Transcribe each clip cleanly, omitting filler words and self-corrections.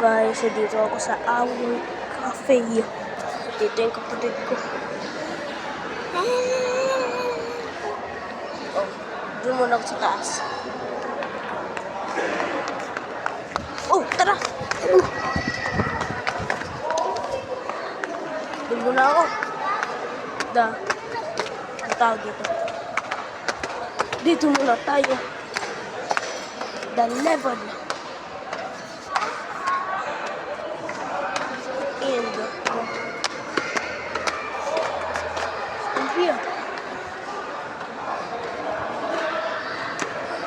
guys, dito ako sa Our Cafe. Dito yung kapatid ko. Oh, doon muna ako sa taas. Oh, tara! Doon muna ako. Ang tawag dito. Dito muna tayo. The level. And here.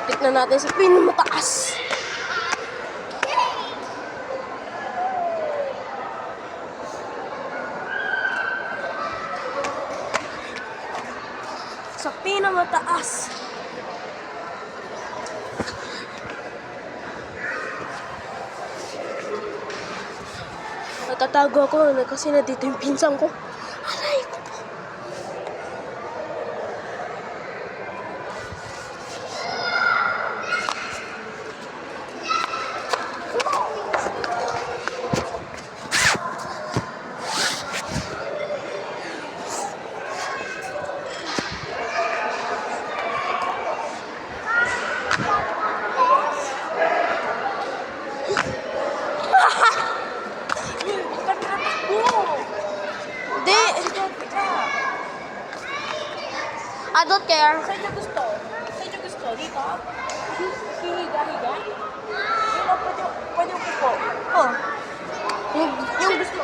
Tignan natin sa pinamataas. Sa pinamataas. Natatago ako kasi nandito yung pinsan ko. Aray ko po. I don't care. Saan niyo gusto? Saan niyo gusto? Dito? Hihiga-higa? Yun ang pwede yung kuko. Oh. Yung gusto.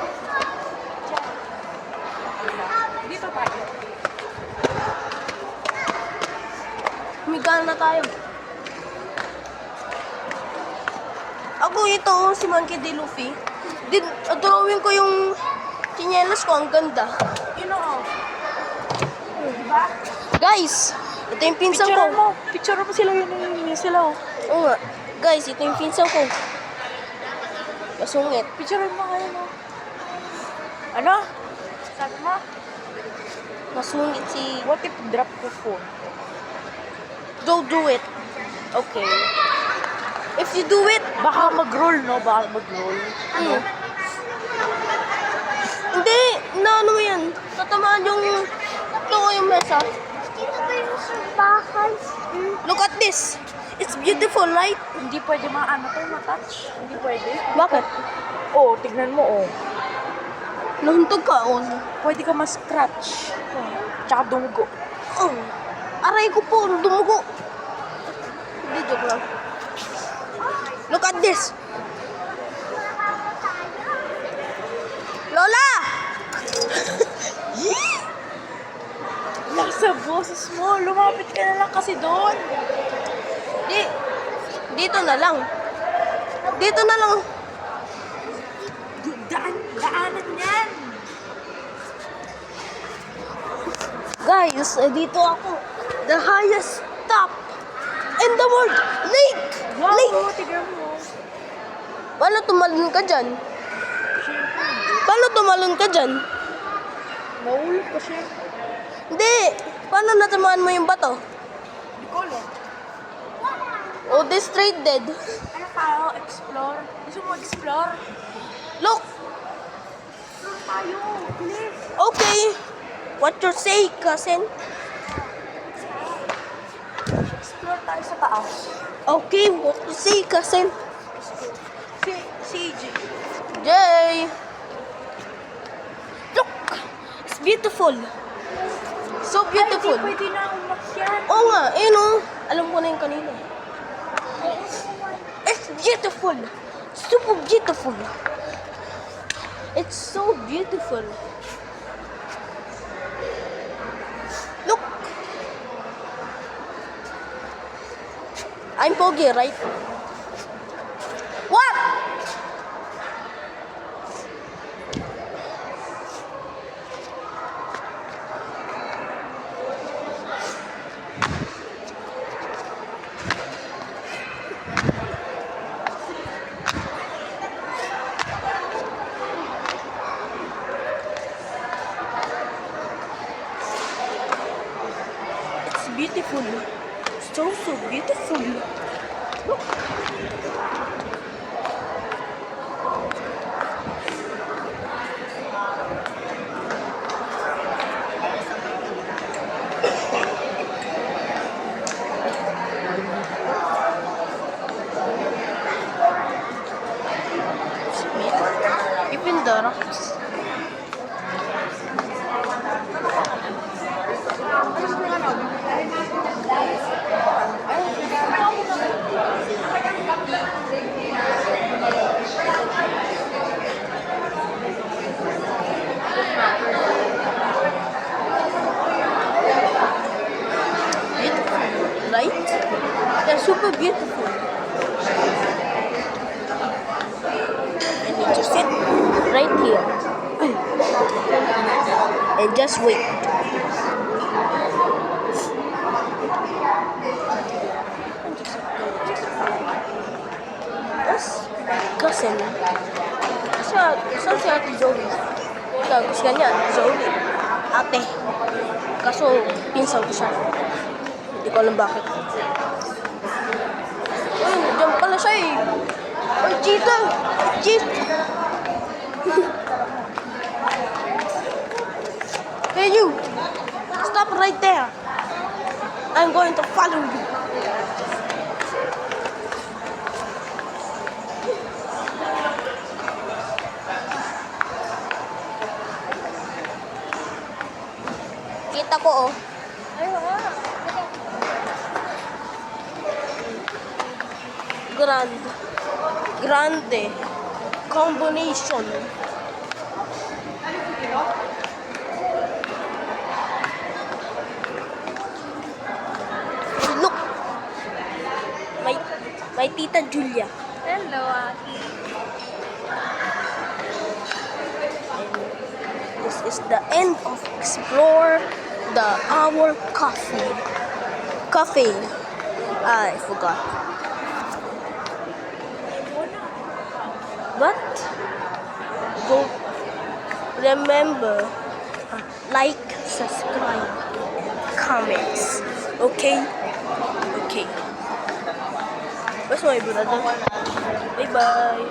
Dito tayo. Humiga na tayo. Ako ito, si Monkey D. Luffy. Drawing ko yung chinelas ko, ang ganda. Yun o. Diba? Guys, ito yung pinsan ko. Picture mo sila yun sila o. Oo nga. Guys, ito yung pinsan ko. Masungit. Picture mo ngayon o. Ano? Sabi mo? Masungit si... What if drop the phone? Don't do it. Okay. If you do it... Baka mag-roll, no? Baka mag-roll. Ano? Hindi. Ano mo yan? Tatamaan yung... Ito ko yung mesa. Look at this. It's beautiful, right? Hindi pwede matouch. Hindi pwede. Bakit? Oh, tignan mo oh. Nahuntog ka, oh. Pwede ka ma-scratch. Tsaka dumugo. Oh. Aray ko po, dumugo. Hindi, joke lang. Look at this. Lola! Nasa boses mo. Lumapit ka na lang kasi doon. Dito na lang. Dito na lang. Daanan yan. Guys, dito ako. The highest top in the world. Lake! Wow, Lake! tignan mo. Paano tumalon ka dyan? Paano tumalon ka dyan? Mahulog ka siya. Hindi. Paano natamaan mo yung bato? Hindi ko alam. Oh, this straight dead. Ano tayo? Explore? Gusto mo explore? Look! Explore tayo. Please. Okay. What you say, cousin? Explore tayo sa taas. Okay, what you say, cousin? CJ. Jay! Look! It's beautiful. So beautiful. Ay, pwede na umakyat. Oo nga, oh. Alam ko na yung kanina. It's beautiful. Super beautiful. It's so beautiful. Look. I'm pogi, right? What? Beautiful. So beautiful. Look. the rocks. Beautiful, right? They're super beautiful. I need to sit right here and just wait. Kasi saan si Ate Zoe? Gusto niya, Zoe. Ate. Kaso, pinsan ko siya. Hindi ko alam bakit. Ay, nandiyan pala siya eh. Ay, cheetah! Cheetah! Hey you! Stop right there! I'm going to follow you. Kita ko oh. Grande combination. Look, my Tita Julia. Hello, Aki. This is the end of Explore the Hour Cafe. I forgot. But go remember, like, subscribe, comments. Okay? Okay. Where's my brother? Bye bye.